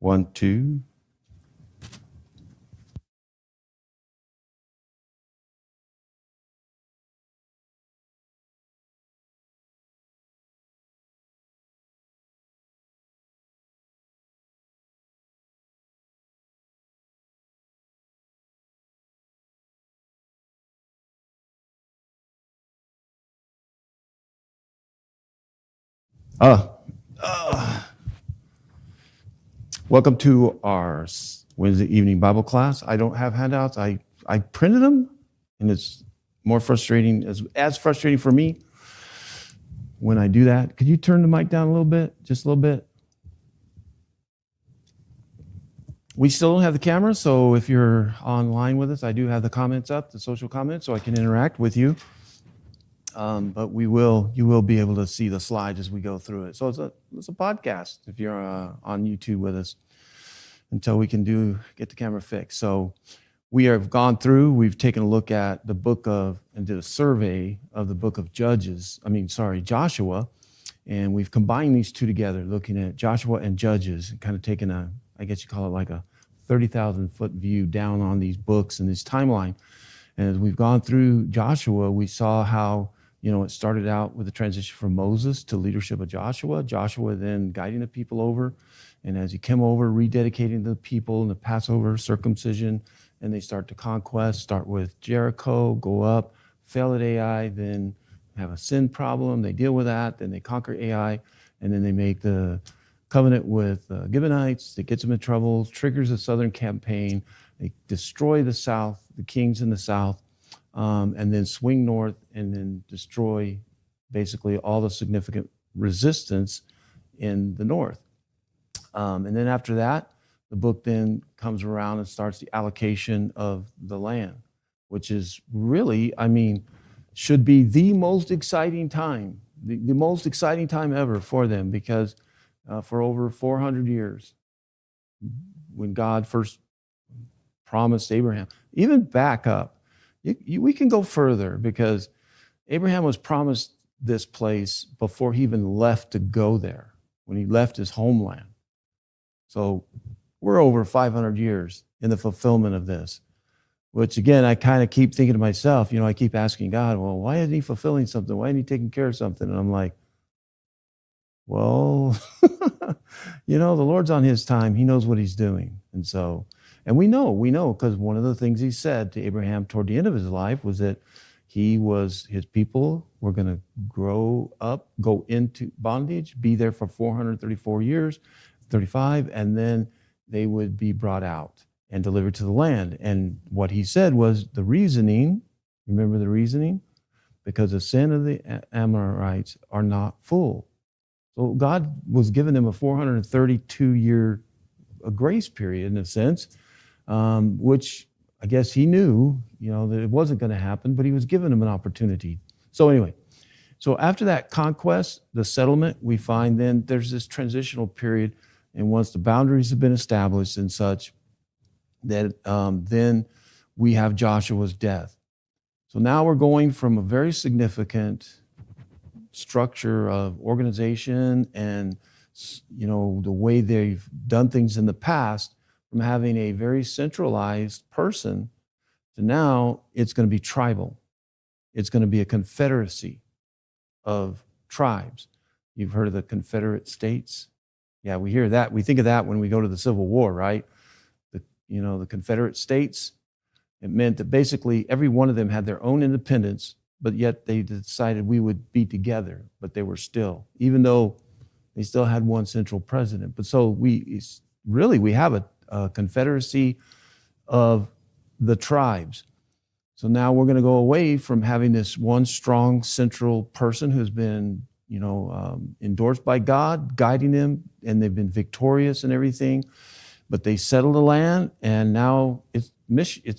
1, 2. Welcome to our Wednesday evening Bible class. I don't have handouts. I printed them, and it's more frustrating, as frustrating for me when I do that. Could you turn the mic down a little bit, just a little bit? We still don't have the camera, so if you're online with us, I do have the comments up, the social comments, so I can interact with you. But you will be able to see the slides as we go through it. So it's a podcast if you're on YouTube with us until we can get the camera fixed. So we have gone through, we've taken a look at and did a survey of the book of Joshua, and we've combined these two together, looking at Joshua and Judges, and kind of taking I guess you call it like a 30,000 foot view down on these books and this timeline. And as we've gone through Joshua, we saw how it started out with the transition from Moses to leadership of Joshua. Joshua then guiding the people over. And as he came over, rededicating the people in the Passover circumcision, and they start to conquest, start with Jericho, go up, fail at Ai, then have a sin problem. They deal with that. Then they conquer Ai, and then they make the covenant with Gibeonites that gets them in trouble, triggers a southern campaign. They destroy the south, the kings in the south, and then swing north and then destroy basically all the significant resistance in the north. And then after that, the book then comes around and starts the allocation of the land, which is really, should be the most exciting time, the most exciting time ever for them, because for over 400 years, when God first promised Abraham, even back up, we can go further, because Abraham was promised this place before he even left to go there, when he left his homeland. So we're over 500 years in the fulfillment of this, which again, I kind of keep thinking to myself, I keep asking God, well, why isn't he fulfilling something? Why isn't he taking care of something? And I'm like, well, the Lord's on his time. He knows what he's doing. And we know, because one of the things he said to Abraham toward the end of his life was that his people were going to grow up, go into bondage, be there for 434 years, 35, and then they would be brought out and delivered to the land. And what he said was the reasoning, remember the reasoning? Because the sin of the Amorites are not full. So God was giving them a 432-year grace period, in a sense, which I guess he knew, that it wasn't going to happen, but he was giving them an opportunity. So anyway, after that conquest, the settlement, we find then there's this transitional period, and once the boundaries have been established and such, that then we have Joshua's death. So now we're going from a very significant structure of organization and the way they've done things in the past, from having a very centralized person to now it's going to be tribal. It's going to be a confederacy of tribes. You've heard of the Confederate States? Yeah, we hear that. We think of that when we go to the Civil War, right? The Confederate States, it meant that basically every one of them had their own independence, but yet they decided we would be together, but they were still, even though they still had one central president. But so we have a confederacy of the tribes. So now we're going to go away from having this one strong central person who's been, endorsed by God, guiding them, and they've been victorious and everything. But they settle the land, and now it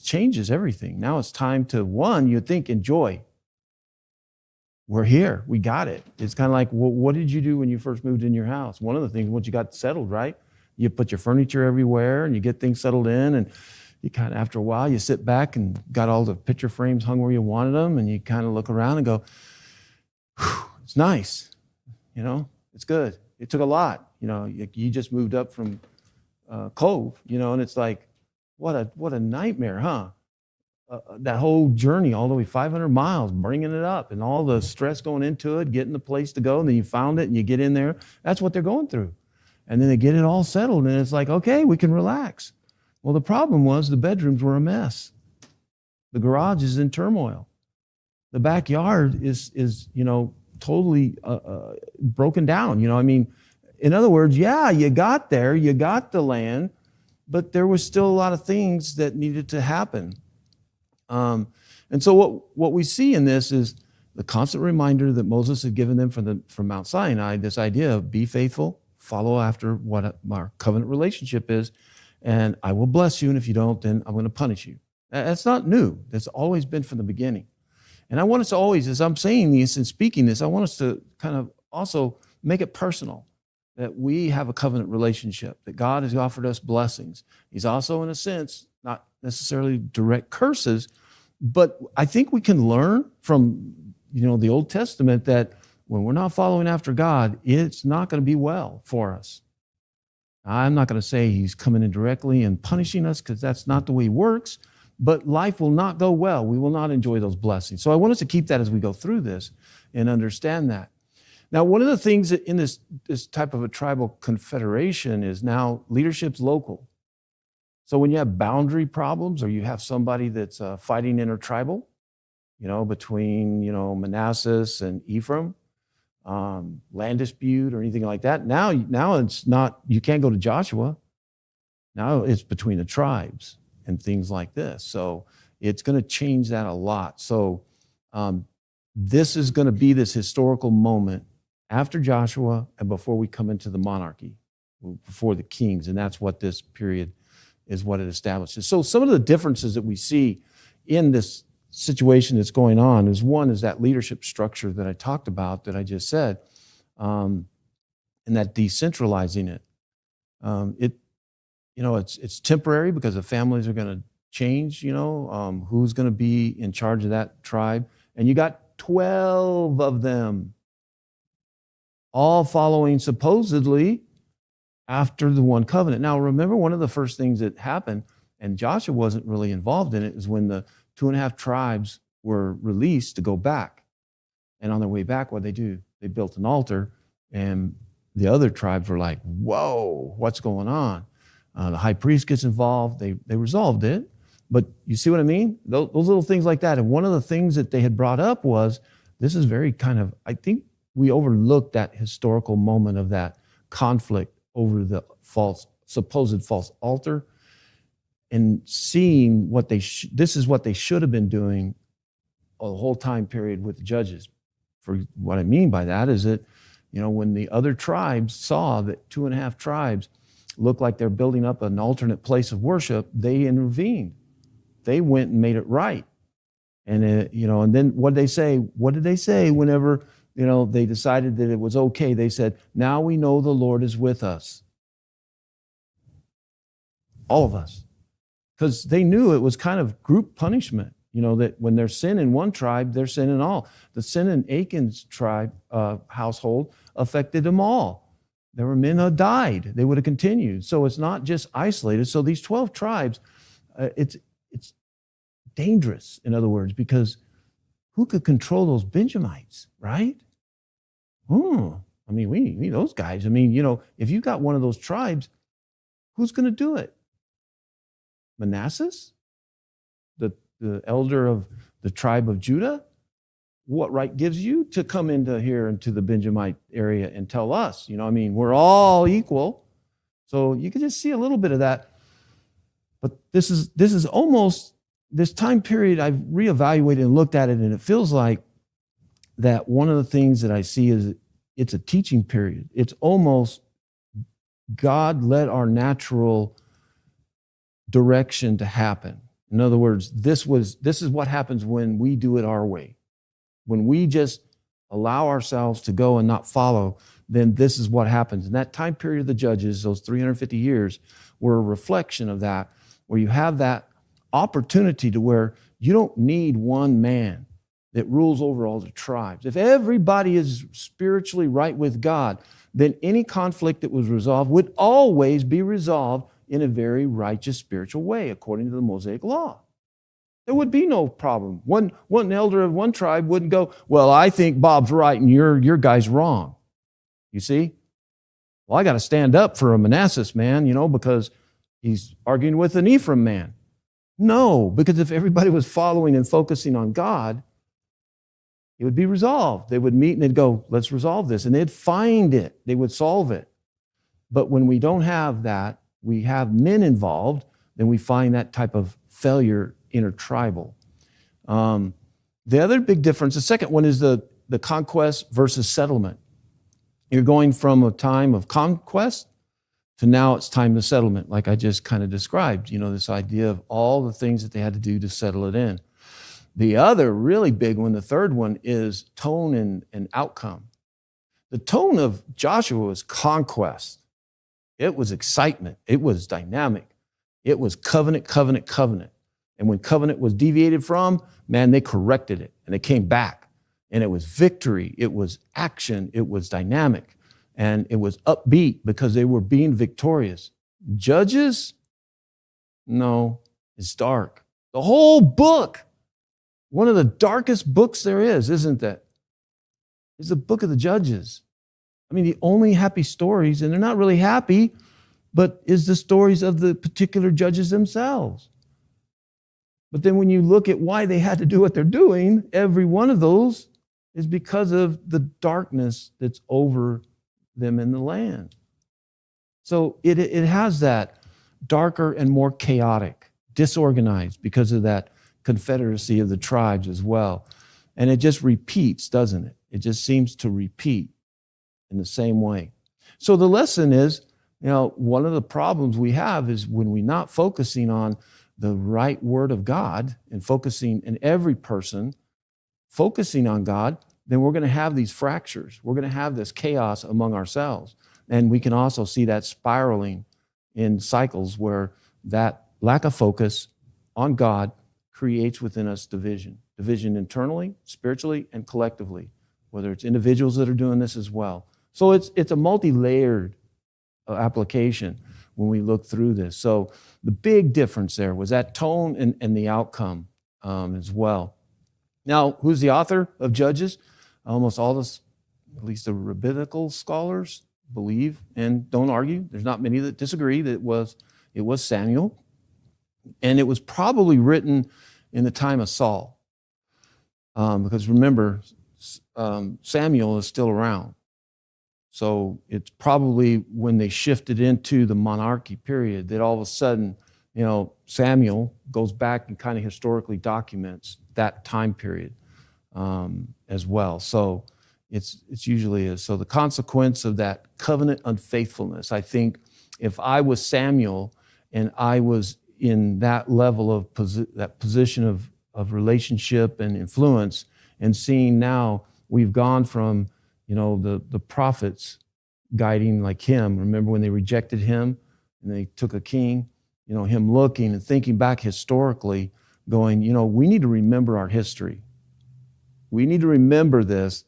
changes everything. Now it's time to, you'd think, enjoy. We're here. We got it. It's kind of like, what did you do when you first moved in your house? One of the things, once you got settled, right? You put your furniture everywhere, and you get things settled in, and you kind of, after a while, you sit back and got all the picture frames hung where you wanted them, and you kind of look around and go, it's nice. It's good. It took a lot. You just moved up from cove, and it's like, what a nightmare, huh? That whole journey all the way 500 miles, bringing it up and all the stress going into it, getting the place to go, and then you found it and you get in there. That's what they're going through. And then they get it all settled and it's like, okay, we can relax. Well, the problem was the bedrooms were a mess. The garage is in turmoil. The backyard is totally broken down. In other words, yeah, you got there, you got the land, but there was still a lot of things that needed to happen. And so what we see in this is the constant reminder that Moses had given them from Mount Sinai, this idea of be faithful, follow after what our covenant relationship is, and I will bless you, and if you don't, then I'm going to punish you. That's not new. That's always been from the beginning. And I want us to always, as I'm saying this and speaking this, I want us to kind of also make it personal, that we have a covenant relationship, that God has offered us blessings. He's also, in a sense, not necessarily direct curses, but I think we can learn from, the Old Testament that when we're not following after God, it's not going to be well for us. I'm not going to say he's coming in directly and punishing us, because that's not the way he works, but life will not go well. We will not enjoy those blessings. So I want us to keep that as we go through this and understand that. Now, one of the things that in this type of a tribal confederation is now leadership's local. So when you have boundary problems, or you have somebody that's fighting intertribal, between, Manasseh and Ephraim, land dispute or anything like that, now it's not, you can't go to Joshua. Now it's between the tribes and things like this. So it's going to change that a lot. So this is going to be this historical moment after Joshua and before we come into the monarchy, before the kings. And that's what this period is, what it establishes. So some of the differences that we see in this situation that's going on is, one is that leadership structure that I talked about, that I just said, and that decentralizing it. It's temporary because the families are going to change, who's going to be in charge of that tribe. And you got 12 of them, all following supposedly after the one covenant. Now, remember, one of the first things that happened, and Joshua wasn't really involved in it, is when the 2.5 tribes were released to go back. And on their way back, what they do? They built an altar, and the other tribes were like, whoa, what's going on? The high priest gets involved. They resolved it. But you see what I mean? Those little things like that. And one of the things that they had brought up was, this is very kind of, I think we overlooked that historical moment of that conflict over the supposed false altar, and seeing what this is what they should have been doing the whole time period with the judges. For what I mean by that is that, when the other tribes saw that 2.5 tribes looked like they're building up an alternate place of worship, they intervened. They went and made it right. And and then what did they say? What did they say whenever they decided that it was okay? They said, now we know the Lord is with us. All of us. Because they knew it was kind of group punishment, that when there's sin in one tribe, there's sin in all. The sin in Achan's tribe, household, affected them all. There were men who died. They would have continued. So it's not just isolated. So these 12 tribes, it's dangerous, in other words, because who could control those Benjamites, right? We need those guys. If you got one of those tribes, who's going to do it? Manasseh, the elder of the tribe of Judah? What right gives you to come into here, into the Benjamite area, and tell us? We're all equal. So you can just see a little bit of that. But this is almost, this time period, I've reevaluated and looked at it, and it feels like that one of the things that I see is it's a teaching period. It's almost God let our natural direction to happen. In other words, this is what happens when we do it our way. When we just allow ourselves to go and not follow, then this is what happens. And that time period of the judges, those 350 years, were a reflection of that, where you have that opportunity to where you don't need one man that rules over all the tribes. If everybody is spiritually right with God, then any conflict that was resolved would always be resolved in a very righteous spiritual way, according to the Mosaic law. There would be no problem. One elder of one tribe wouldn't go, well, I think Bob's right and your guy's wrong. You see? Well, I got to stand up for a Manasseh man, because he's arguing with an Ephraim man. No, because if everybody was following and focusing on God, it would be resolved. They would meet and they'd go, let's resolve this. And they'd find it. They would solve it. But when we don't have that, we have men involved, then we find that type of failure intertribal. The other big difference, the second one is the conquest versus settlement. You're going from a time of conquest to now it's time to settlement, like I just kind of described, this idea of all the things that they had to do to settle it in. The other really big one, the third one, is tone and outcome. The tone of Joshua was conquest. It was excitement. It was dynamic. It was covenant, covenant, covenant. And when covenant was deviated from, man, they corrected it and they came back. And it was victory. It was action. It was dynamic. And it was upbeat because they were being victorious. Judges? No, it's dark. The whole book, one of the darkest books there is, isn't that? It's the book of the Judges. I mean, the only happy stories, and they're not really happy, but is the stories of the particular judges themselves. But then when you look at why they had to do what they're doing, every one of those is because of the darkness that's over them in the land. So it has that darker and more chaotic, disorganized because of that confederacy of the tribes as well. And it just repeats, doesn't it? It just seems to repeat in the same way. So the lesson is, one of the problems we have is when we're not focusing on the right word of God and focusing in every person, focusing on God, then we're going to have these fractures. We're going to have this chaos among ourselves. And we can also see that spiraling in cycles where that lack of focus on God creates within us division. Division internally, spiritually, and collectively, whether it's individuals that are doing this as well. So it's a multi-layered application when we look through this. So the big difference there was that tone and the outcome as well. Now, who's the author of Judges? Almost all this, at least the rabbinical scholars, believe and don't argue. There's not many that disagree that it was Samuel. And it was probably written in the time of Saul. Because remember, Samuel is still around. So it's probably when they shifted into the monarchy period that all of a sudden, Samuel goes back and kind of historically documents that time period as well. So it's usually so the consequence of that covenant unfaithfulness. I think if I was Samuel and I was in that level of that position of relationship and influence, and seeing now we've gone from the prophets guiding like him. Remember when they rejected him and they took a king, him looking and thinking back historically, going, we need to remember our history. We need to remember this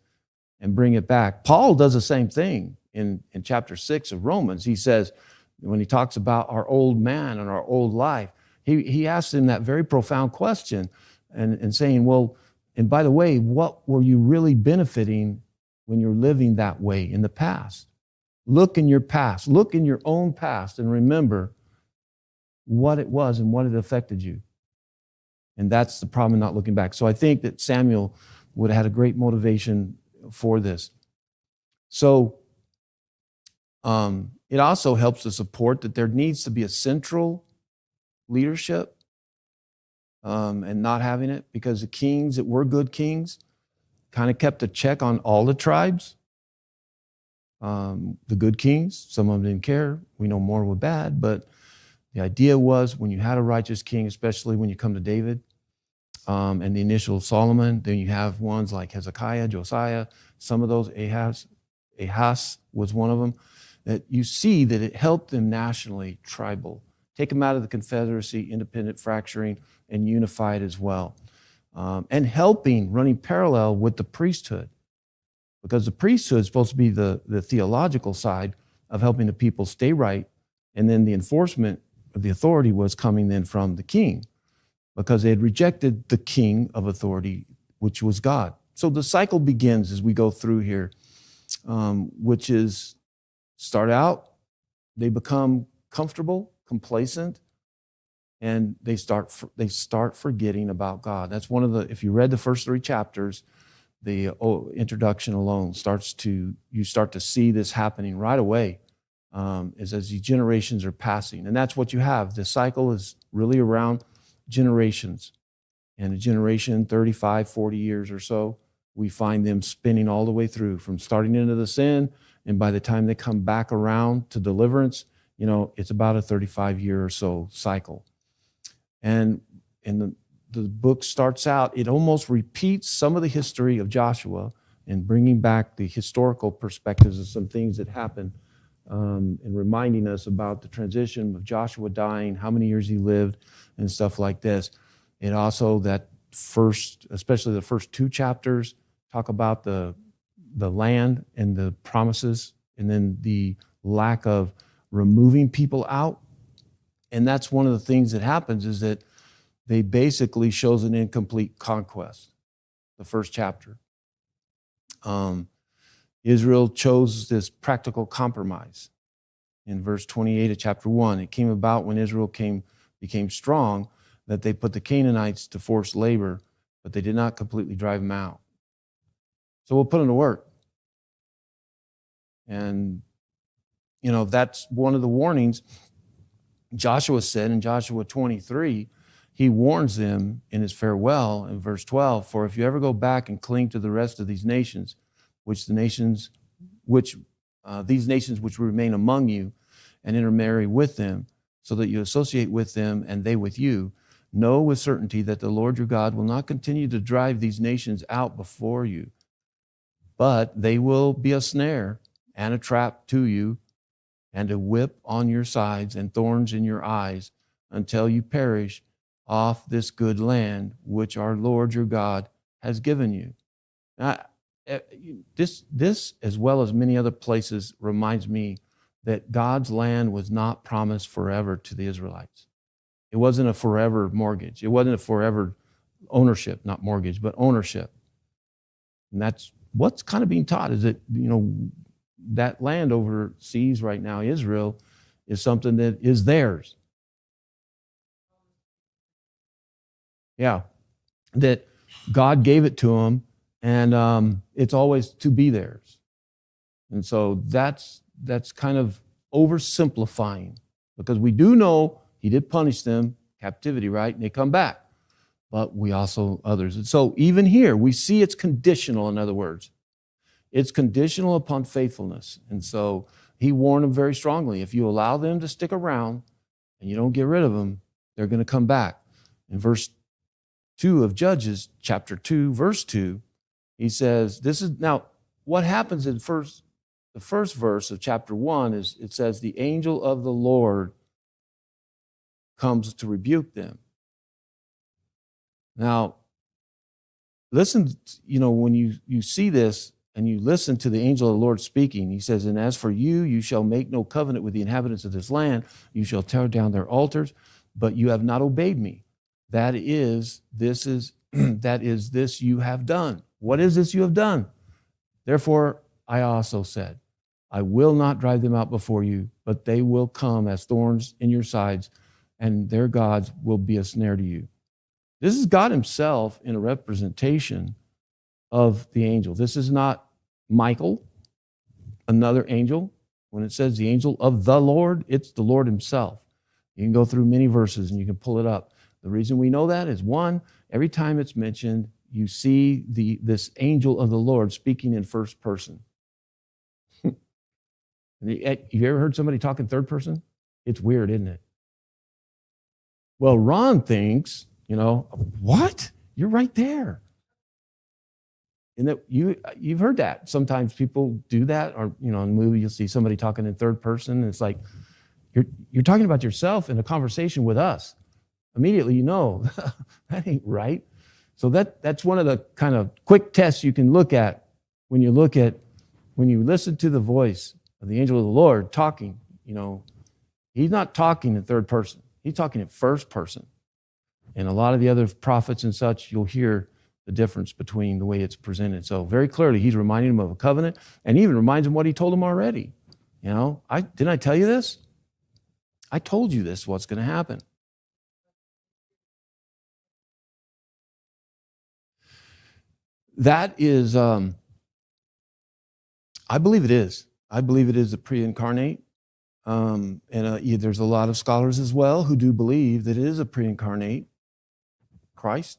and bring it back. Paul does the same thing in chapter 6 of Romans. He says, when he talks about our old man and our old life, he asks him that very profound question and saying, well, and by the way, what were you really benefiting when you're living that way in the past? Look in your past. Look in your own past and remember what it was and what it affected you. And that's the problem in not looking back. So I think that Samuel would have had a great motivation for this. So it also helps to support that there needs to be a central leadership and not having it, because the kings that were good kings kind of kept a check on all the tribes. The good kings, some of them didn't care. We know more were bad, but the idea was when you had a righteous king, especially when you come to David and the initial Solomon, then you have ones like Hezekiah, Josiah, some of those, Ahaz was one of them, that you see that it helped them nationally, tribal, take them out of the confederacy, independent fracturing, and unified as well. And helping, running parallel with the priesthood, because the priesthood is supposed to be the theological side of helping the people stay right, and then the enforcement the authority was coming then from the king, because they had rejected the king of authority, which was God. So the cycle begins as we go through here, which is start out, they become comfortable, complacent, and they start forgetting about God. That's one of the, if you read the first 3 chapters, the introduction alone you start to see this happening right away, as these generations are passing. And that's what you have. The cycle is really around generations. And a generation, 35, 40 years or so, we find them spinning all the way through, from starting into the sin, and by the time they come back around to deliverance, it's about a 35-year or so cycle. And the book starts out, it almost repeats some of the history of Joshua and bringing back the historical perspectives of some things that happened, and reminding us about the transition of Joshua dying, how many years he lived, and stuff like this. And also especially the first 2 chapters, talk about the land and the promises, and then the lack of removing people out. And that's one of the things that happens, is that they basically shows an incomplete conquest, the first chapter. Israel chose this practical compromise. In verse 28 of chapter 1, it came about when Israel became strong that they put the Canaanites to forced labor, but they did not completely drive them out. So we'll put them to work. And, that's one of the warnings Joshua said in Joshua 23. He warns them in his farewell in verse 12, "For if you ever go back and cling to the rest of these nations, these nations which remain among you, and intermarry with them, so that you associate with them and they with you, know with certainty that the Lord your God will not continue to drive these nations out before you, but they will be a snare and a trap to you, and a whip on your sides and thorns in your eyes, until you perish off this good land which our Lord your God has given you." Now, this, as well as many other places, reminds me that God's land was not promised forever to the Israelites. It wasn't a forever mortgage. It wasn't a forever ownership, not mortgage, but ownership. And that's what's kind of being taught, is that, that land overseas right now, Israel, is something that is theirs. Yeah, that God gave it to them, and it's always to be theirs. And so that's kind of oversimplifying, because we do know he did punish them, captivity, right? And they come back. But we also, others. And so even here, we see it's conditional, in other words. It's conditional upon faithfulness. And so he warned them very strongly. If you allow them to stick around and you don't get rid of them, they're going to come back. In verse 2 of Judges, chapter 2, verse 2, he says, now, what happens in the first verse of chapter 1 is, it says, the angel of the Lord comes to rebuke them. Now, listen, when you see this and you listen to the angel of the Lord speaking, he says, "And as for you, you shall make no covenant with the inhabitants of this land. You shall tear down their altars, but you have not obeyed me. That is this you have done." What is this you have done? "Therefore, I also said, I will not drive them out before you, but they will come as thorns in your sides, and their gods will be a snare to you." This is God himself in a representation of the angel. This is not Michael, another angel. When it says the angel of the Lord, it's the Lord himself. You can go through many verses and you can pull it up. The reason we know that is, one, every time it's mentioned, you see this angel of the Lord speaking in first person. Have you ever heard somebody talk in third person? It's weird, isn't it? Well, Ron thinks, what? You're right there. And that you've heard that. Sometimes people do that, or in a movie you'll see somebody talking in third person, and it's like you're talking about yourself in a conversation with us. Immediately that ain't right. So that's one of the kind of quick tests you can look at when you listen to the voice of the angel of the Lord talking. He's not talking in third person. He's talking in first person. And a lot of the other prophets and such, you'll hear the difference between the way it's presented. So very clearly, he's reminding him of a covenant, and he even reminds him what he told him already. You know, didn't I tell you this? I told you this, what's going to happen. That is, I believe it is. I believe it is the pre-incarnate. And there's a lot of scholars as well who do believe that it is a pre-incarnate Christ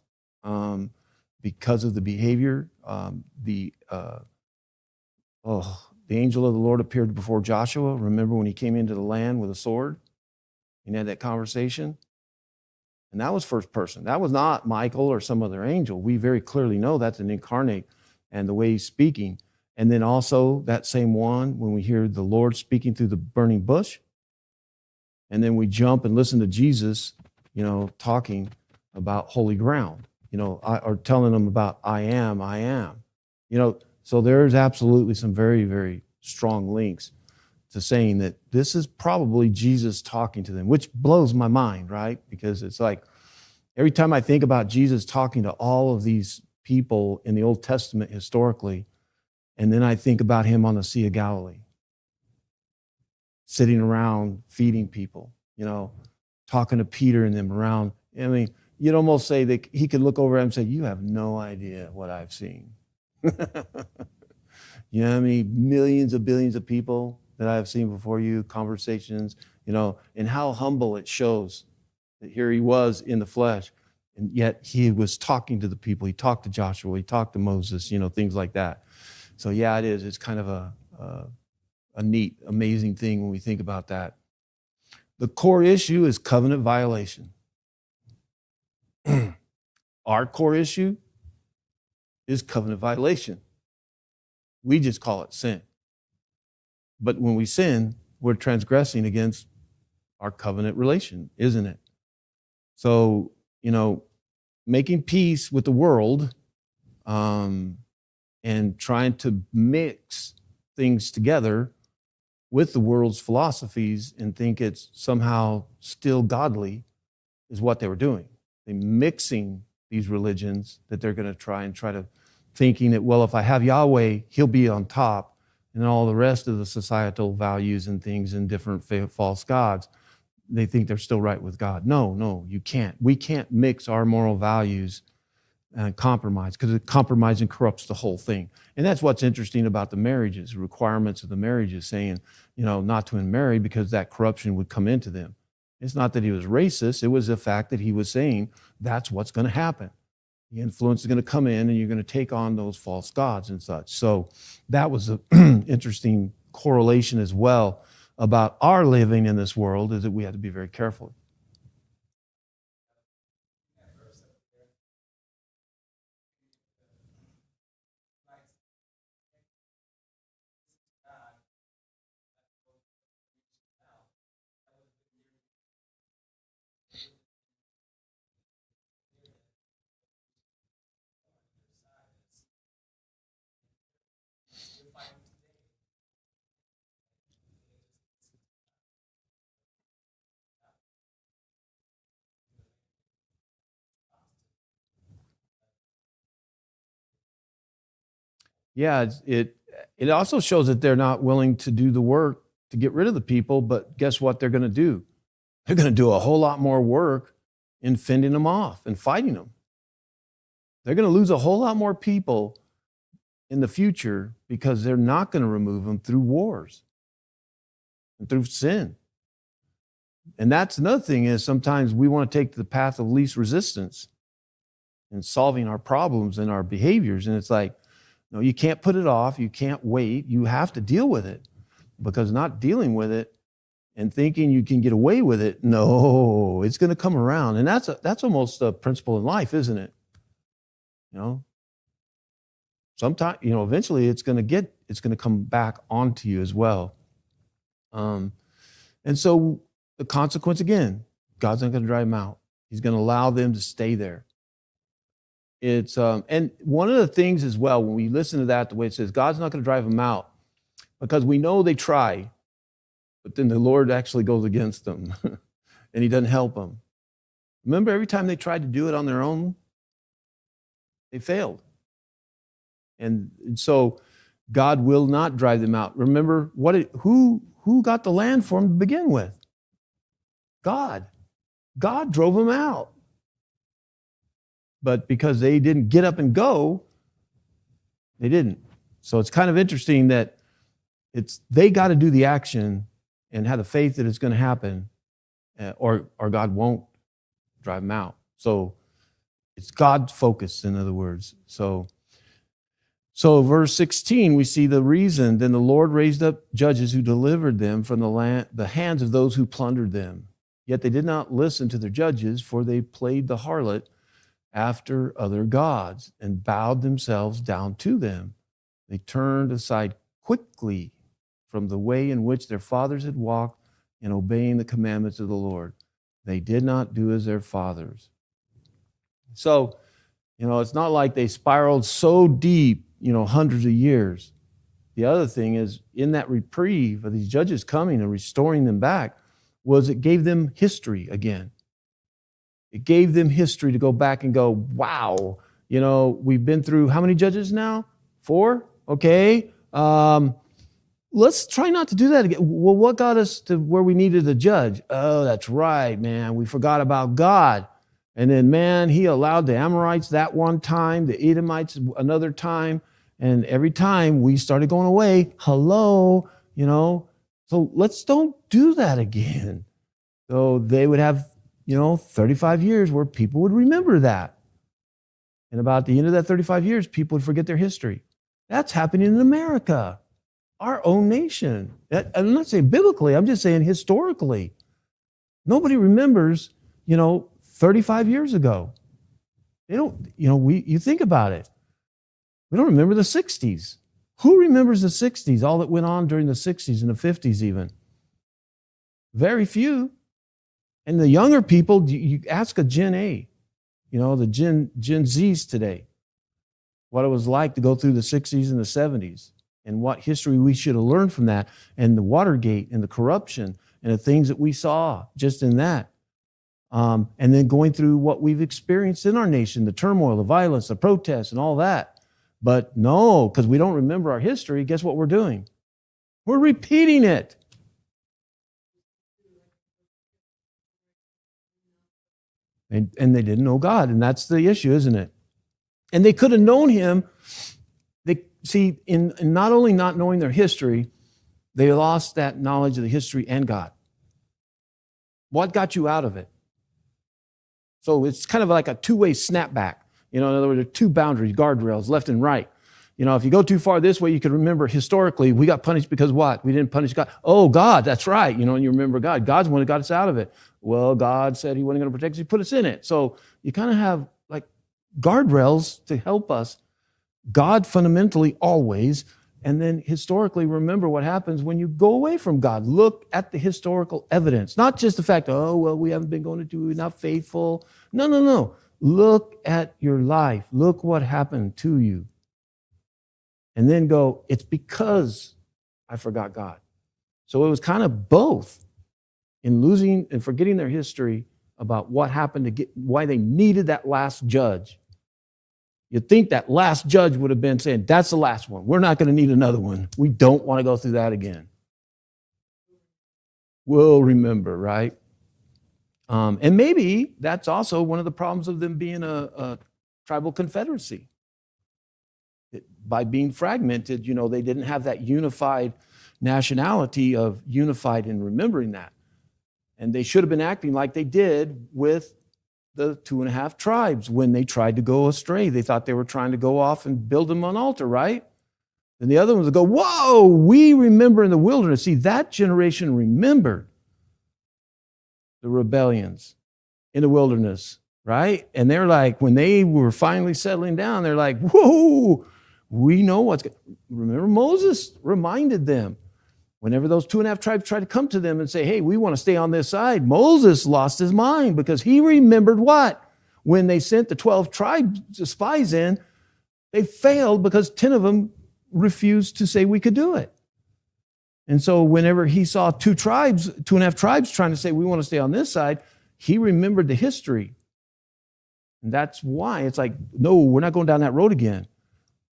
because of the behavior. The angel of the Lord appeared before Joshua. Remember when he came into the land with a sword and had that conversation? And that was first person. That was not Michael or some other angel. We very clearly know that's an incarnate and the way he's speaking. And then also that same one, when we hear the Lord speaking through the burning bush, and then we jump and listen to Jesus, you know, talking about holy ground, you know, or telling them about I am, you know. So there's absolutely some very, very strong links to saying that this is probably Jesus talking to them, which blows my mind, right? Because it's like every time I think about Jesus talking to all of these people in the Old Testament historically, and then I think about him on the Sea of Galilee, sitting around feeding people, you know, talking to Peter and them around. I mean, you'd almost say that he could look over at him and say, you have no idea what I've seen. You know what I mean? Millions of billions of people that I have seen before you, conversations, you know, and how humble it shows that here he was in the flesh, and yet he was talking to the people. He talked to Joshua, he talked to Moses, you know, things like that. So yeah, it is. It's kind of a neat, amazing thing when we think about that. The core issue is covenant violation. Our core issue is covenant violation. We just call it sin. But when we sin, we're transgressing against our covenant relation, isn't it? So, you know, making peace with the world and trying to mix things together with the world's philosophies and think it's somehow still godly is what they were doing. They're mixing these religions that they're going to try to thinking that, well, if I have Yahweh, he'll be on top, and all the rest of the societal values and things and different false gods, they think they're still right with God. No, you can't. We can't mix our moral values and compromise, because compromising corrupts the whole thing. And that's what's interesting about the marriages, the requirements of the marriages, saying, you know, not to marry because that corruption would come into them. It's not that he was racist. It was the fact that he was saying that's what's going to happen. The influence is going to come in and you're going to take on those false gods and such. So that was an interesting correlation as well about our living in this world, is that we have to be very careful. Yeah, it also shows that they're not willing to do the work to get rid of the people, but guess what they're going to do? They're going to do a whole lot more work in fending them off and fighting them. They're going to lose a whole lot more people in the future because they're not going to remove them through wars and through sin. And that's another thing, is sometimes we want to take the path of least resistance in solving our problems and our behaviors. And it's like, no, you can't put it off. You can't wait. You have to deal with it, because not dealing with it and thinking you can get away with it, no, it's going to come around. And that's almost a principle in life, isn't it? You know, sometimes, you know, eventually it's going to come back onto you as well. And so the consequence, again, God's not going to drive them out. He's going to allow them to stay there. It's and one of the things as well, when we listen to that, the way it says, God's not going to drive them out, because we know they try, but then the Lord actually goes against them. and he doesn't help them. Remember, every time they tried to do it on their own, they failed. And so God will not drive them out. Remember, who got the land for them to begin with? God. God drove them out. But because they didn't get up and go, they didn't. So it's kind of interesting that they got to do the action and have the faith that it's going to happen, or God won't drive them out. So it's God focused, in other words. So verse 16, we see the reason. Then the Lord raised up judges who delivered them from the hands of those who plundered them. Yet they did not listen to their judges, for they played the harlot after other gods and bowed themselves down to them. They turned aside quickly from the way in which their fathers had walked in obeying the commandments of the Lord. They did not do as their fathers. So, it's not like they spiraled so deep, hundreds of years. The other thing is, in that reprieve of these judges coming and restoring them back, was it gave them history again. It gave them history to go back and go, wow, we've been through how many judges now? 4? Okay. Let's try not to do that again. Well, what got us to where we needed a judge? Oh, that's right, man. We forgot about God. And then, man, he allowed the Amorites that one time, the Edomites another time. And every time we started going away, so let's don't do that again. So they would have, 35 years where people would remember that. And about the end of that 35 years, people would forget their history. That's happening in America, our own nation. I'm not saying biblically, I'm just saying historically. Nobody remembers, 35 years ago. They don't, you think about it. We don't remember the 60s. Who remembers the 60s, all that went on during the 60s and the 50s even? Very few. And the younger people, you ask a Gen A, the Gen Zs today, what it was like to go through the 60s and the 70s and what history we should have learned from that, and the Watergate and the corruption and the things that we saw just in that. And then going through what we've experienced in our nation, the turmoil, the violence, the protests, and all that. But no, because we don't remember our history, guess what we're doing? We're repeating it. And they didn't know God, and that's the issue, isn't it? And they could have known him. In not only not knowing their history, they lost that knowledge of the history and God. What got you out of it? So it's kind of like a two-way snapback. In other words, there are two boundaries, guardrails, left and right. If you go too far this way, you can remember historically, we got punished because what? We didn't punish God. Oh, God, that's right. And you remember God. God's the one who got us out of it. Well, God said he wasn't going to protect us. He put us in it. So you kind of have like guardrails to help us. God fundamentally always, and then historically remember what happens when you go away from God. Look at the historical evidence, not just the fact, we haven't been going to do enough faithful. No. Look at your life. Look what happened to you. And then go, it's because I forgot God. So it was kind of both in losing and forgetting their history about what happened why they needed that last judge. You'd think that last judge would have been saying, that's the last one. We're not going to need another one. We don't want to go through that again. We'll remember, right? And maybe that's also one of the problems of them being a tribal confederacy. By being fragmented, they didn't have that unified nationality of unified in remembering that. And they should have been acting like they did with the 2.5 tribes when they tried to go astray. They thought they were trying to go off and build them an altar, right? And the other ones would go, whoa, we remember in the wilderness. See, that generation remembered the rebellions in the wilderness, right? And they're like, when they were finally settling down, they're like, whoa, we know what's going on. Remember, Moses reminded them. Whenever those 2.5 tribes tried to come to them and say, hey, we want to stay on this side, Moses lost his mind because he remembered what? When they sent the 12 tribes spies in, they failed because 10 of them refused to say we could do it. And so whenever he saw two and a half tribes trying to say, we want to stay on this side, he remembered the history. And that's why it's like, no, we're not going down that road again.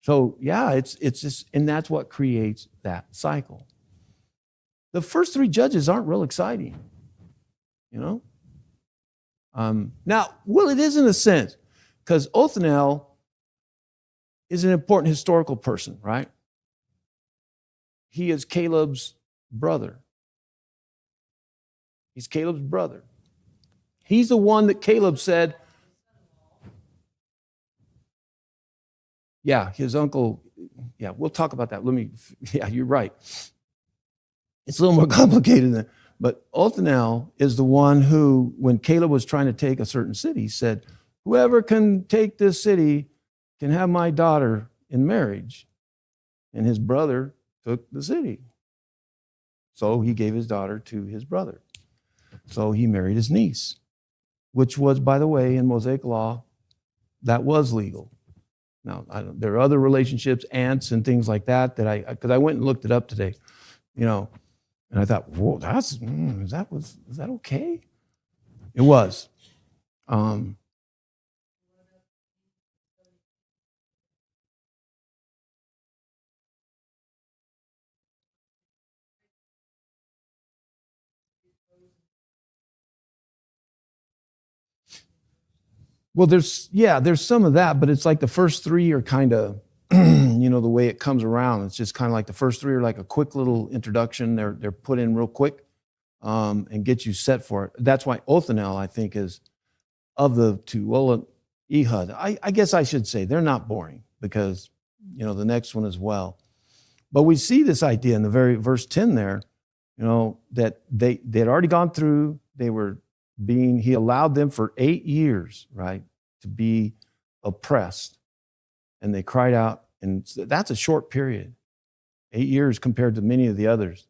So yeah, it's just, and that's what creates that cycle. The first three judges aren't real exciting, you know? Now, well, it is in a sense, because Othniel is an important historical person, right? He is Caleb's brother. He's Caleb's brother. He's the one that Caleb said, yeah, his uncle, yeah, we'll talk about that. Yeah, you're right. It's a little more complicated than, but Othniel is the one who, when Caleb was trying to take a certain city, said, whoever can take this city can have my daughter in marriage. And his brother took the city. So he gave his daughter to his brother. So he married his niece, which was, by the way, in Mosaic law, that was legal. Now, there are other relationships, aunts and things like that, because I went and looked it up today, you know, and I thought, whoa, is that okay? It was. Well, there's some of that, but it's like the first three are kind of, you know, the way it comes around. It's just kind of like the first three are like a quick little introduction. They're put in real quick and get you set for it. That's why Othniel, I think, is of the two. Well, Ehud, I guess I should say they're not boring because, you know, the next one as well. But we see this idea in the very verse 10 there, you know, that they had already gone through, he allowed them for 8 years, right, to be oppressed. And they cried out, and that's a short period, 8 years compared to many of the others.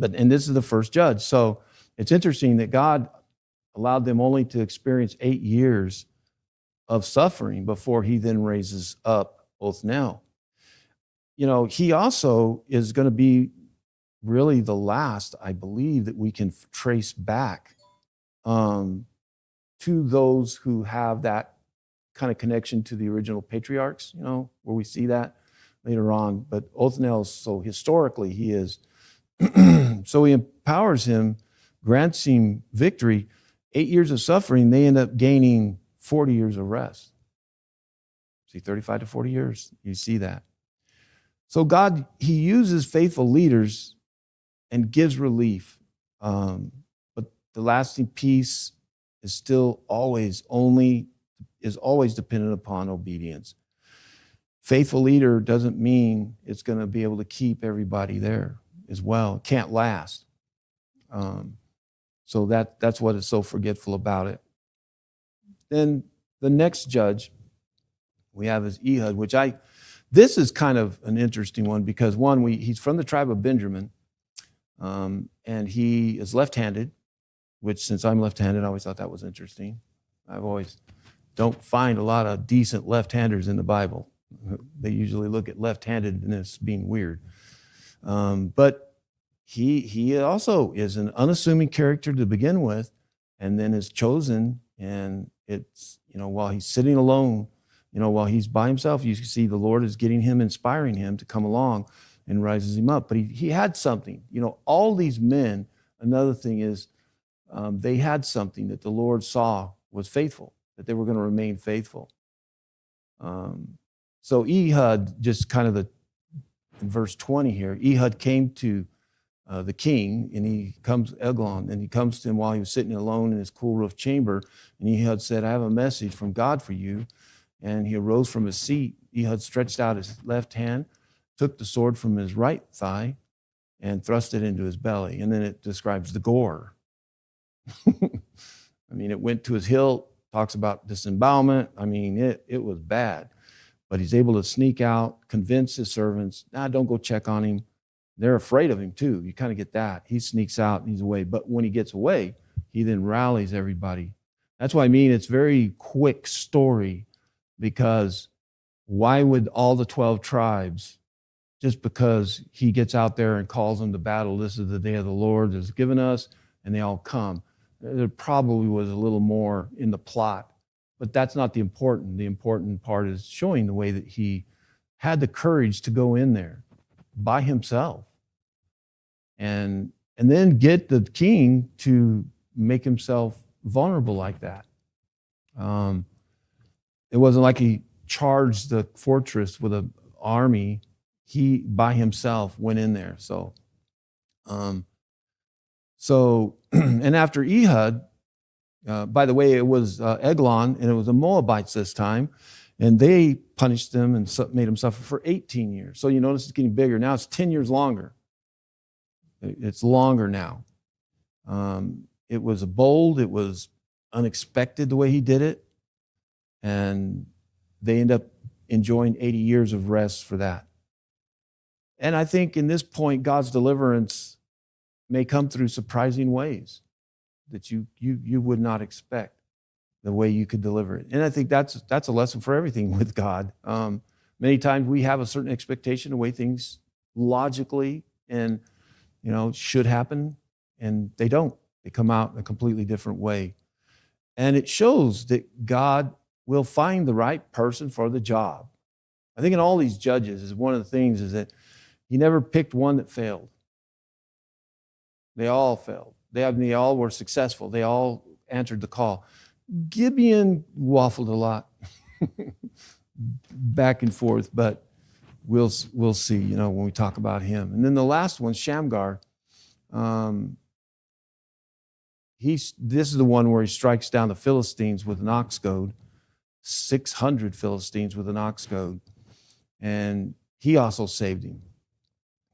And this is the first judge. So it's interesting that God allowed them only to experience 8 years of suffering before he then raises up Othniel. You know, he also is going to be really the last, I believe, that we can trace back to those who have that kind of connection to the original patriarchs, you know, where we see that later on. But Othniel, so historically, he is. So he empowers him, grants him victory. 8 years of suffering, they end up gaining 40 years of rest. See, 35 to 40 years, you see that. So God, he uses faithful leaders and gives relief. But the lasting peace is still always dependent upon obedience. Faithful leader doesn't mean it's going to be able to keep everybody there as well. It can't last. So that's what is so forgetful about it. Then the next judge we have is Ehud, this is kind of an interesting one because he's from the tribe of Benjamin, and he is left-handed, which since I'm left-handed, I always thought that was interesting. Don't find a lot of decent left-handers in the Bible. They usually look at left-handedness being weird. But he also is an unassuming character to begin with, and then is chosen, and it's, you know, while he's sitting alone, you know, while he's by himself, you see the Lord is getting him, inspiring him to come along and rises him up. But he had something. You know, all these men, another thing is they had something that the Lord saw was faithful, that they were going to remain faithful. So Ehud, just kind of in verse 20 here, Ehud came to the king, and Eglon, and he comes to him while he was sitting alone in his cool roof chamber, and Ehud said, I have a message from God for you. And he arose from his seat. Ehud stretched out his left hand, took the sword from his right thigh, and thrust it into his belly. And then it describes the gore. I mean, it went to his hilt, talks about disembowelment. I mean, it was bad. But he's able to sneak out, convince his servants, don't go check on him. They're afraid of him too. You kind of get that. He sneaks out and he's away. But when he gets away, he then rallies everybody. That's why I mean it's very quick story, because why would all the 12 tribes just because he gets out there and calls them to battle. This is the day of the Lord that's given us, and they all come. There probably was a little more in the plot, but that's not the important. The important part is showing the way that he had the courage to go in there by himself and then get the king to make himself vulnerable like that. It wasn't like he charged the fortress with an army. He by himself went in there. So and after Ehud, by the way, it was Eglon, and it was the Moabites this time, and they punished them and made them suffer for 18 years. So you notice it's getting bigger. Now it's 10 years longer. It's longer now. It was bold. It was unexpected the way he did it. And they end up enjoying 80 years of rest for that. And I think in this point, God's deliverance may come through surprising ways that you would not expect, the way you could deliver it. And I think that's a lesson for everything with God. Many times we have a certain expectation of the way things logically and should happen, and they don't. They come out in a completely different way. And it shows that God will find the right person for the job. I think in all these judges is one of the things is that he never picked one that failed. They all failed. They all were successful. They all answered the call. Gibeon waffled a lot back and forth, but we'll see, when we talk about him. And then the last one, Shamgar, this is the one where he strikes down the Philistines with an ox goad, 600 Philistines with an ox goad, and he also saved him.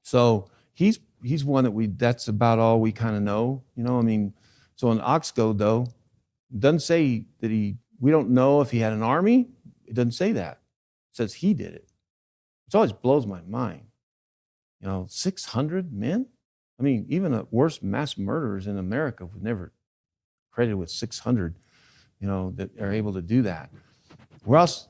So he's one that's about all we kind of know, So an ox goad, though, doesn't say that we don't know if he had an army. It doesn't say that. It says he did it. It always blows my mind. 600 men? Even the worst mass murderers in America were never credited with 600, that are able to do that. Where else?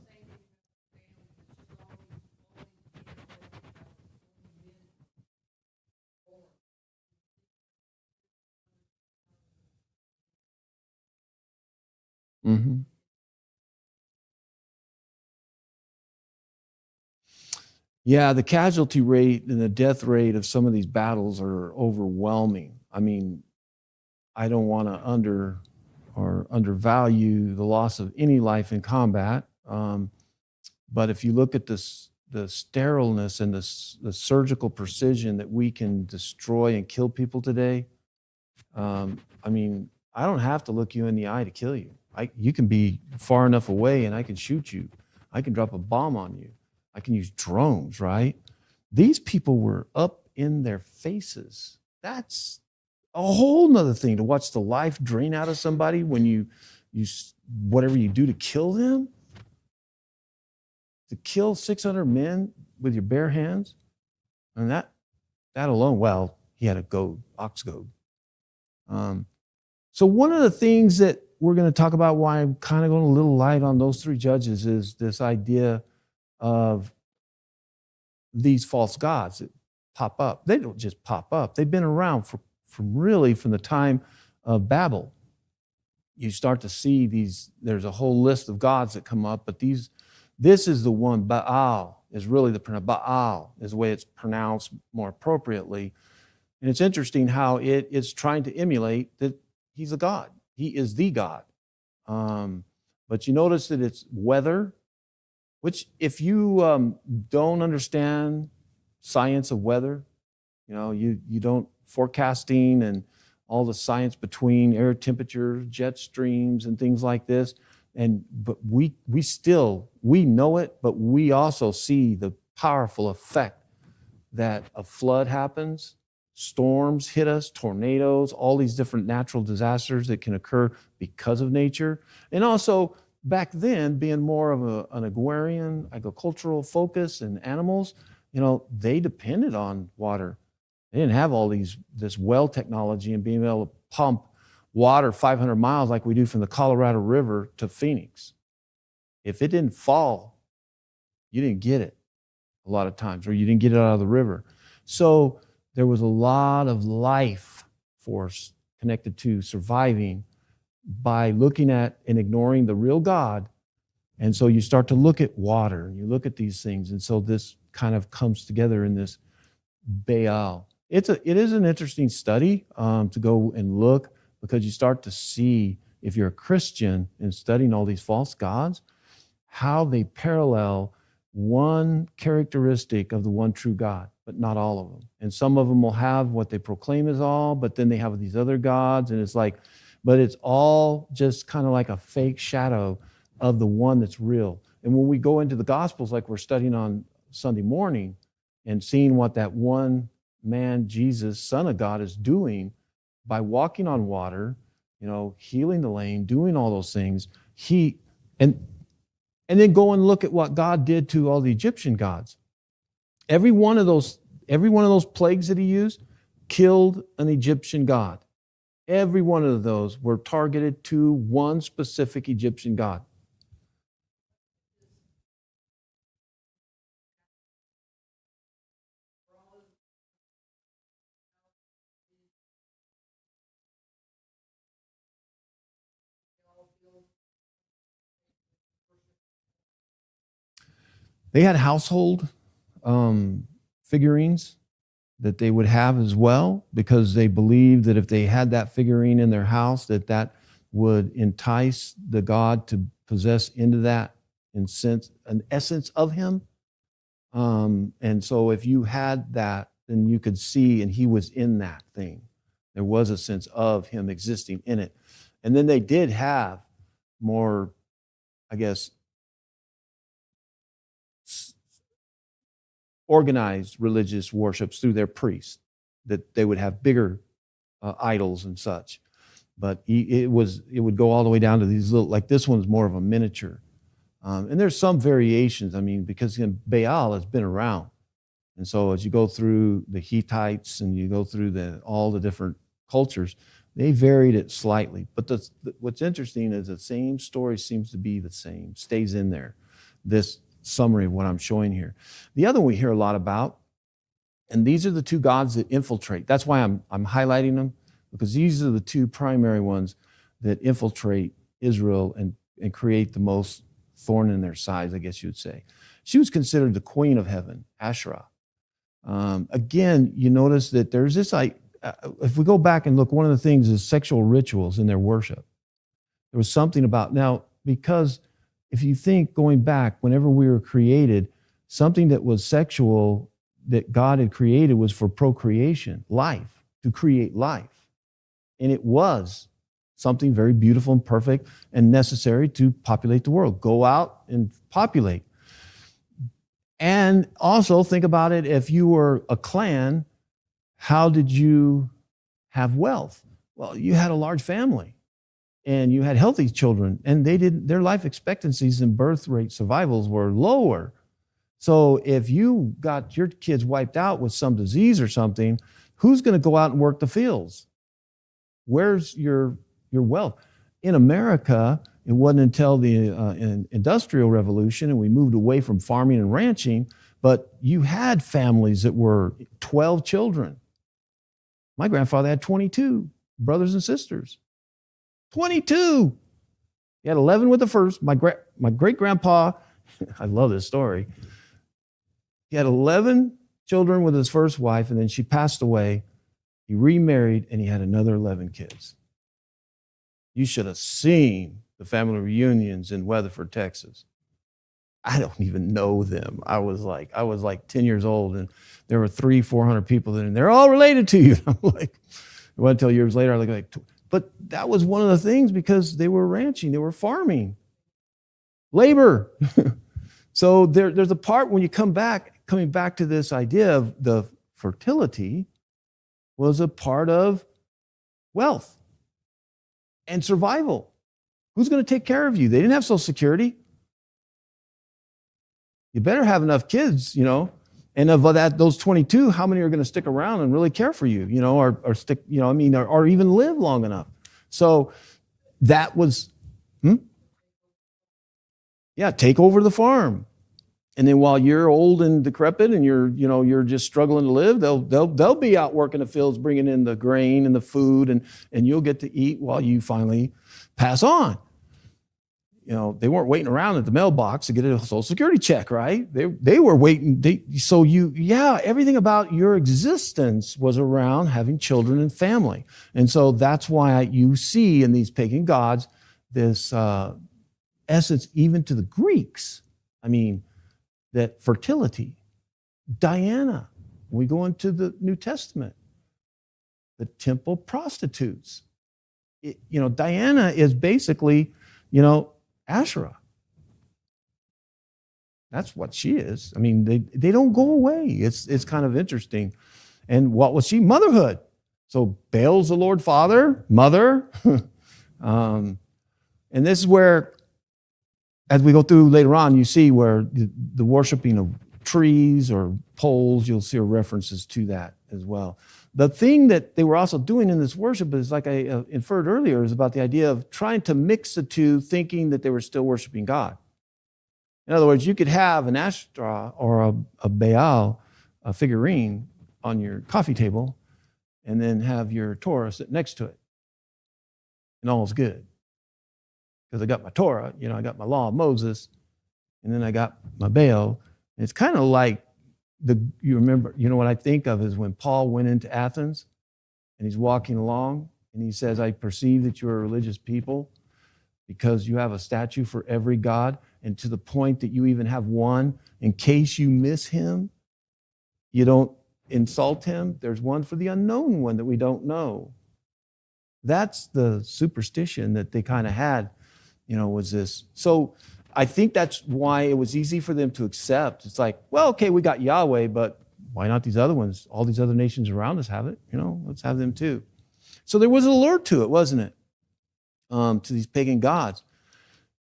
Mm-hmm. Yeah, the casualty rate and the death rate of some of these battles are overwhelming. I don't want to undervalue the loss of any life in combat, but if you look at the sterileness and the surgical precision that we can destroy and kill people today, I don't have to look you in the eye to kill you. You can be far enough away and I can shoot you. I can drop a bomb on you. I can use drones, right? These people were up in their faces. That's a whole nother thing, to watch the life drain out of somebody when you whatever you do to kill them. To kill 600 men with your bare hands, and that alone, well, he had a ox goad. So one of the things that we're going to talk about, why I'm kind of going a little light on those three judges, is this idea of these false gods that pop up. They don't just pop up. They've been around from the time of Babel. You start to see these, there's a whole list of gods that come up, but this is the one. Baal is really Baal is the way it's pronounced more appropriately. And it's interesting how it is trying to emulate that he's a god. He is the god. But you notice that it's weather, which if you don't understand science of weather, you don't forecasting and all the science between air temperature, jet streams, and things like this. But we know it, but we also see the powerful effect that a flood happens, storms hit us, tornadoes, all these different natural disasters that can occur because of nature. And also back then, being more of an agrarian, agricultural focus and animals, they depended on water. They didn't have all this well technology and being able to pump water 500 miles like we do from the Colorado River to Phoenix. If it didn't fall, you didn't get it. a lot of times, or you didn't get it out of the river. So there was a lot of life force connected to surviving by looking at and ignoring the real God. And so you start to look at water, and you look at these things. And so this kind of comes together in this Baal. It is an interesting study to go and look, because you start to see, if you're a Christian and studying all these false gods, how they parallel one characteristic of the one true God, but not all of them. And some of them will have what they proclaim is all, but then they have these other gods, and it's like, but it's all just kind of like a fake shadow of the one that's real. And when we go into the Gospels, like we're studying on Sunday morning, and seeing what that one man, Jesus, Son of God, is doing by walking on water, healing the lame, doing all those things, and then go and look at what God did to all the Egyptian gods. Every one of those plagues that he used killed an Egyptian god. Every one of those were targeted to one specific Egyptian god. They had household figurines that they would have as well, because they believed that if they had that figurine in their house, that would entice the god to possess into that, in sense, an essence of him. And so if you had that, then you could see, and he was in that thing. There was a sense of him existing in it. And then they did have more, I guess, organized religious worships through their priests, that they would have bigger idols and such. But it would go all the way down to these little, like this one's more of a miniature. And there's some variations, because Baal has been around. And so as you go through the Hittites and you go through all the different cultures, they varied it slightly. But what's interesting is the same story seems to be the same, stays in there. This summary of what I'm showing here. The other one we hear a lot about, and these are the two gods that infiltrate. That's why I'm highlighting them, because these are the two primary ones that infiltrate Israel and create the most thorn in their sides, I guess you would say. She was considered the queen of heaven, Asherah. Again, you notice that there's this, if we go back and look, one of the things is sexual rituals in their worship. There was something about, now, because if you think going back, whenever we were created, something that was sexual that God had created was for procreation, life, to create life. And it was something very beautiful and perfect and necessary to populate the world. Go out and populate. And also think about it, if you were a clan, how did you have wealth? Well, you had a large family. And you had healthy children, and their life expectancies and birth rate survivals were lower. So if you got your kids wiped out with some disease or something, who's going to go out and work the fields? Where's your wealth? In America, it wasn't until the Industrial Revolution, and we moved away from farming and ranching, but you had families that were 12 children. My grandfather had 22 brothers and sisters. 22. He had 11 with the first. My great-grandpa, I love this story. He had 11 children with his first wife, and then she passed away. He remarried, and he had another 11 kids. You should have seen the family reunions in Weatherford, Texas. I don't even know them. I was like 10 years old, and there were 300-400 people there, and they're all related to you. I'm like, it wasn't until years later I was like, but that was one of the things, because they were ranching, they were farming, labor. So there's a part when you coming back to this idea of the fertility was a part of wealth and survival. Who's going to take care of you? They didn't have Social Security. You better have enough kids, And of those 22, how many are going to stick around and really care for you, or stick, or even live long enough? So that was, take over the farm. And then while you're old and decrepit and you're just struggling to live, they'll be out working the fields, bringing in the grain and the food, and you'll get to eat while you finally pass on. They weren't waiting around at the mailbox to get a Social Security check, right? They were waiting. Everything about your existence was around having children and family. And so that's why you see in these pagan gods this essence, even to the Greeks. I mean, that fertility. Diana, when we go into the New Testament, the temple prostitutes. Diana is basically, Asherah. That's what she is. I mean, they don't go away. It's kind of interesting. And what was she? Motherhood. So Baal's the Lord Father, mother. And this is where, as we go through later on, you see where the worshiping of trees or poles, you'll see references to that as well. The thing that they were also doing in this worship is, like I inferred earlier, is about the idea of trying to mix the two, thinking that they were still worshiping God. In other words, you could have an Asherah or a Baal, a figurine, on your coffee table, and then have your Torah sit next to it. And all's good. Because I got my Torah, I got my law of Moses, and then I got my Baal. And it's kind of like, you remember, what I think of is when Paul went into Athens and he's walking along and he says, I perceive that you're a religious people because you have a statue for every god, and to the point that you even have one in case you miss him, you don't insult him. There's one for the unknown one that we don't know. That's the superstition that they kind of had, was this. So I think that's why it was easy for them to accept. It's like, well, okay, we got Yahweh, but why not these other ones? All these other nations around us have it. Let's have them too. So there was an allure to it, wasn't it? To these pagan gods.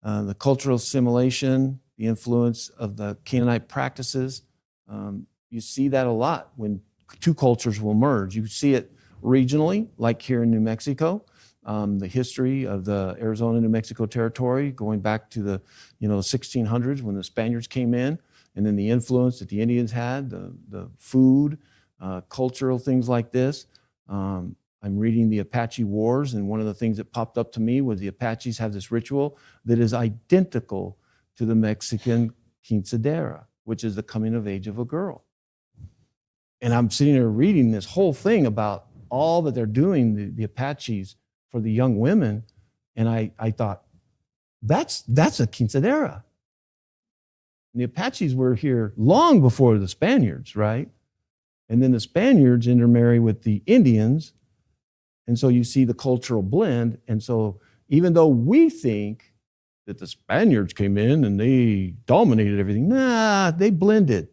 The cultural assimilation, the influence of the Canaanite practices. You see that a lot when two cultures will merge. You see it regionally, like here in New Mexico. The history of the Arizona-New Mexico territory going back to the 1600s when the Spaniards came in, and then the influence that the Indians had, the food, cultural things like this. I'm reading the Apache Wars, and one of the things that popped up to me was the Apaches have this ritual that is identical to the Mexican quinceañera, which is the coming of age of a girl. And I'm sitting there reading this whole thing about all that they're doing, the Apaches, for the young women, and I thought, that's a quinceañera. And the Apaches were here long before the Spaniards, right? And then the Spaniards intermarry with the Indians, and so you see the cultural blend. And so even though we think that the Spaniards came in and they dominated everything, nah, they blended.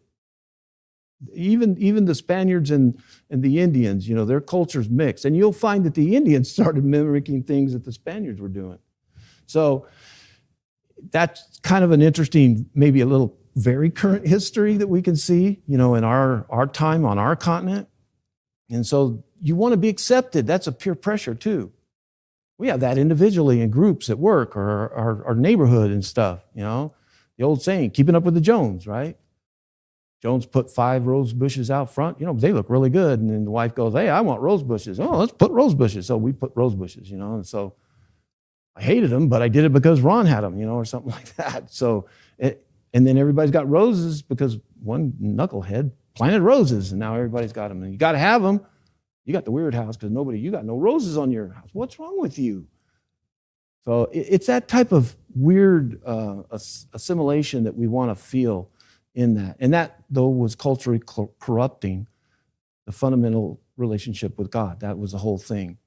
Even the Spaniards and the Indians, their cultures mixed. And you'll find that the Indians started mimicking things that the Spaniards were doing. So that's kind of an interesting, maybe a little very current history that we can see, in our time on our continent. And so you want to be accepted. That's a peer pressure too. We have that individually in groups at work or our neighborhood and stuff, The old saying, keeping up with the Jones, right? Jones put 5 rose bushes out front. They look really good. And then the wife goes, hey, I want rose bushes. Oh, let's put rose bushes. So we put rose bushes, And so I hated them, but I did it because Ron had them, or something like that. So, and then everybody's got roses because one knucklehead planted roses, and now everybody's got them. And you got to have them. You got the weird house because you got no roses on your house. What's wrong with you? So it's that type of weird assimilation that we want to feel in that. And that, though, was culturally corrupting the fundamental relationship with God. That was the whole thing.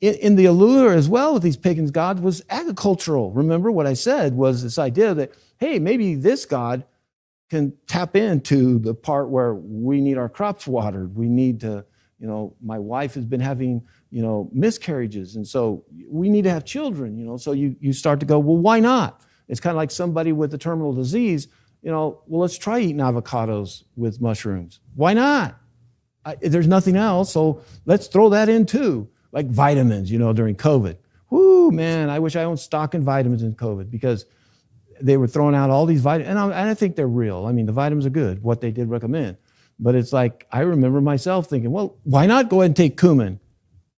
In the allure as well with these pagan gods was agricultural. Remember what I said was this idea that, hey, maybe this God can tap into the part where we need our crops watered. We need to, my wife has been having, miscarriages. And so we need to have children, So you start to go, well, why not? It's kind of like somebody with a terminal disease. Well, let's try eating avocados with mushrooms. Why not? There's nothing else, so let's throw that in too. Like vitamins, during COVID. Whoo, man, I wish I owned stock in vitamins in COVID because they were throwing out all these vitamins, and I think they're real. I mean, the vitamins are good, what they did recommend. But it's like, I remember myself thinking, well, why not go ahead and take cumin?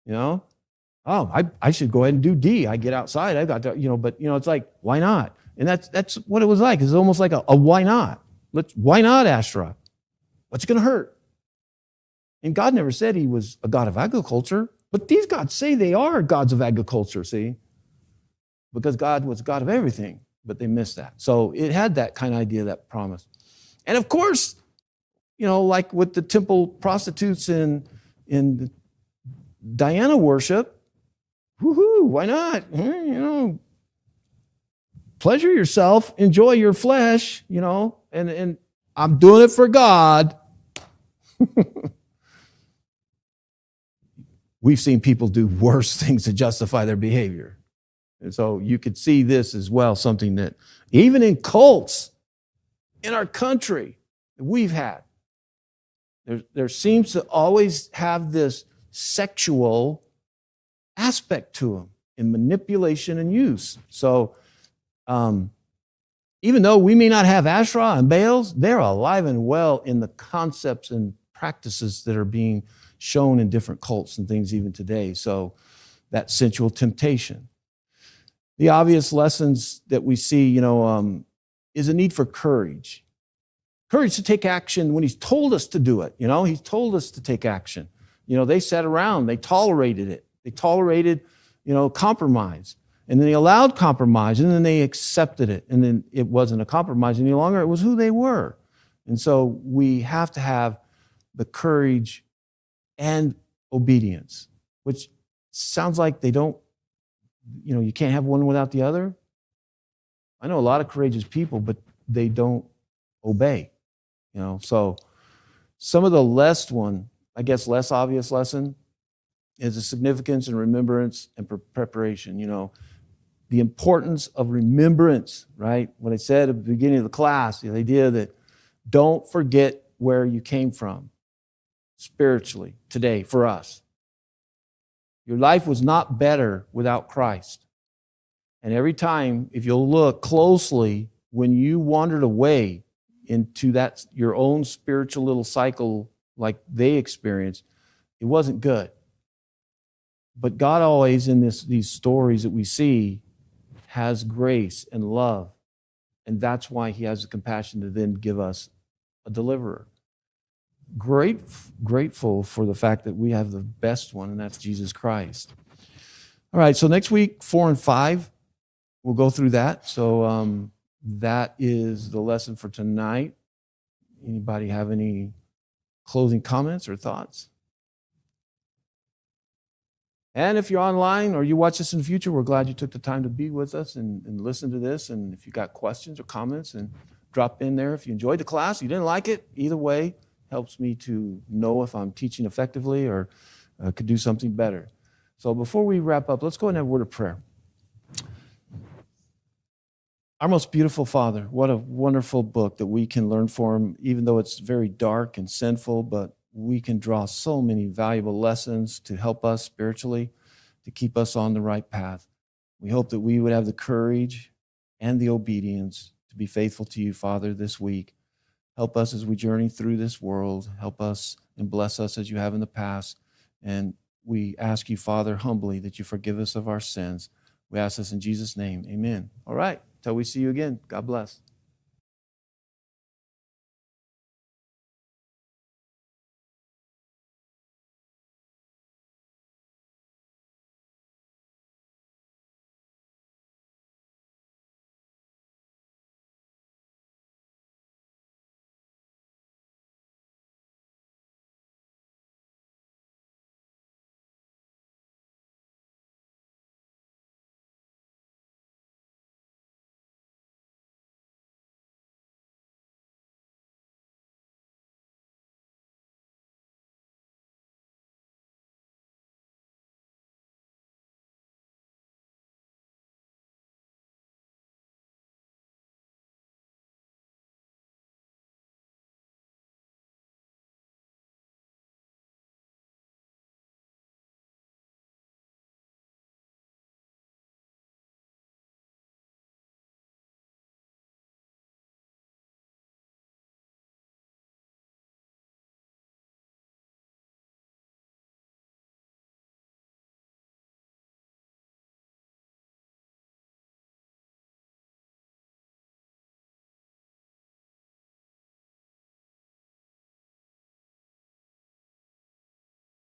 You know? Oh, I should go ahead and do D. I get outside, I got to, but it's like, why not? And that's what it was like. It's almost like a why not? Why not Asherah? What's it going to hurt? And God never said he was a God of agriculture, but these gods say they are gods of agriculture, see? Because God was God of everything, but they missed that. So it had that kind of idea, that promise. And of course, like with the temple prostitutes in Diana worship, woohoo, why not? Pleasure yourself, enjoy your flesh, and I'm doing it for God. We've seen people do worse things to justify their behavior. And so you could see this as well, something that even in cults in our country that we've had, there seems to always have this sexual aspect to them in manipulation and use. So even though we may not have Asherah and Baals, they're alive and well in the concepts and practices that are being shown in different cults and things even today. So that sensual temptation. The obvious lessons that we see, is a need for courage. Courage to take action when he's told us to do it. He's told us to take action. They sat around, they tolerated it. They tolerated, compromise. And then they allowed compromise, and then they accepted it. And then it wasn't a compromise any longer. It was who they were. And so we have to have the courage and obedience, which sounds like they don't, you can't have one without the other. I know a lot of courageous people, but they don't obey, So some of the less obvious lesson is the significance and remembrance and preparation, the importance of remembrance, right? What I said at the beginning of the class, the idea that don't forget where you came from spiritually today for us. Your life was not better without Christ. And every time, if you'll look closely, when you wandered away into that your own spiritual little cycle like they experienced, it wasn't good. But God always, in these stories that we see, has grace and love. And that's why he has the compassion to then give us a deliverer. Grateful for the fact that we have the best one, and that's Jesus Christ. All right, so next week, 4 and 5, we'll go through that. So that is the lesson for tonight. Anybody have any closing comments or thoughts? And if you're online or you watch this in the future, we're glad you took the time to be with us and listen to this. And if you got questions or comments, and drop in there. If you enjoyed the class, you didn't like it, either way, helps me to know if I'm teaching effectively or could do something better. So before we wrap up, let's go ahead and have a word of prayer. Our most beautiful Father, what a wonderful book that we can learn from, even though it's very dark and sinful, but we can draw so many valuable lessons to help us spiritually, to keep us on the right path. We hope that we would have the courage and the obedience to be faithful to you, Father, this week. Help us as we journey through this world. Help us and bless us as you have in the past. And we ask you, Father, humbly that you forgive us of our sins. We ask this in Jesus' name. Amen. All right. Till we see you again. God bless.